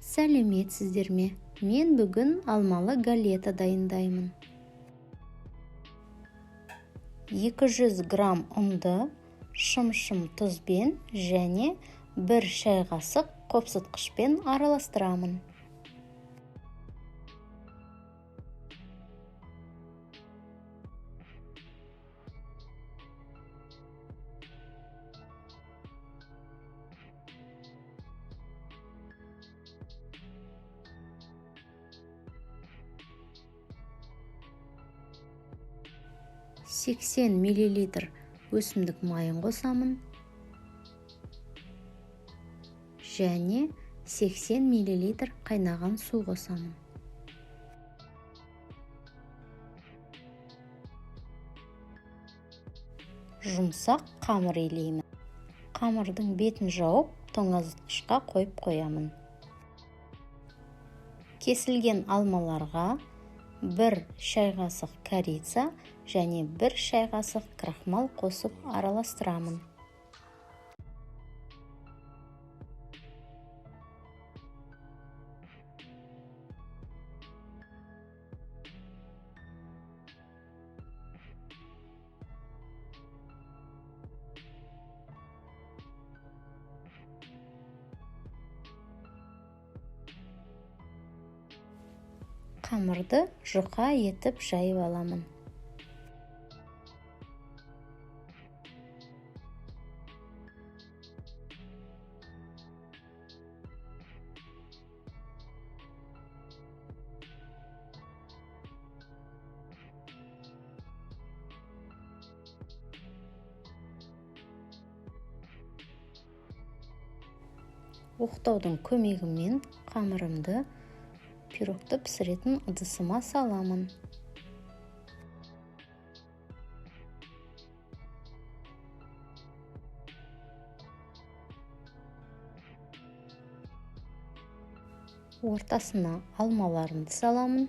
Сәлеметсіздер ме? Мен бүгін алмалы галета дайындаймын. 200 грамм ұнды шым-шым тұзбен және 1 шай қасық қопсытқышпен араластырамын. мл өсімдік майын қосамын және 80 мл қайнаған су қосамын. Жұмсақ қамыр илеймін. Қамырдың бетін жауып, тоңазытқышқа қойып қоямын. Кесілген алмаларға 1 шай қасық корица және 1 шай қасық крахмал қосып араластырамын. Қамырды жұқа етіп жайып аламын. Оқтаудың көмегімен қамырымды пирогты пісіретін ыдысыма саламын. Ортасына алмаларымды саламын.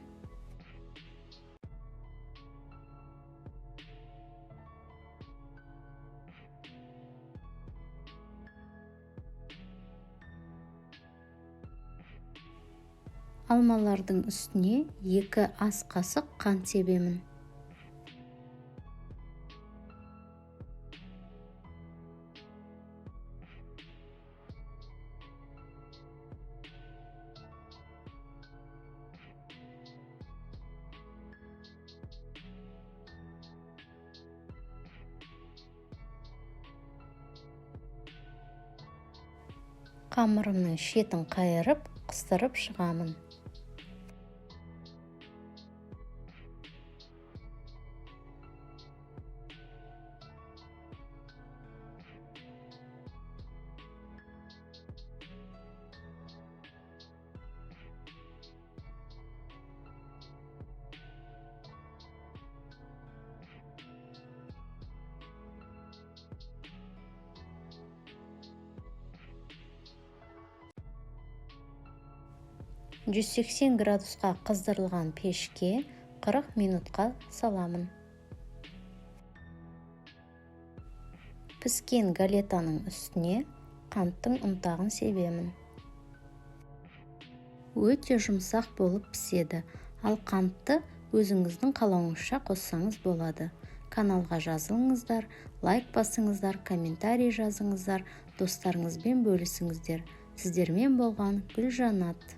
Алмалардың үстіне 2 ас қасық қант себемін. Қамырымның шетін қайырып, қыстырып шығамын. «180 градусқа қыздырылған пешке 40 минутқа саламын. Піскен галетаның үстіне қанттың ұнтағын себемін. Өте жұмсақ болып піседі, ал қантты өзіңіздің қалауыңызша қоссаңыз болады. Каналға жазылыңыздар, лайк басыңыздар, комментарий жазыңыздар, достарыңызбен бөлісіңіздер. Сіздермен болған Гүлжанат.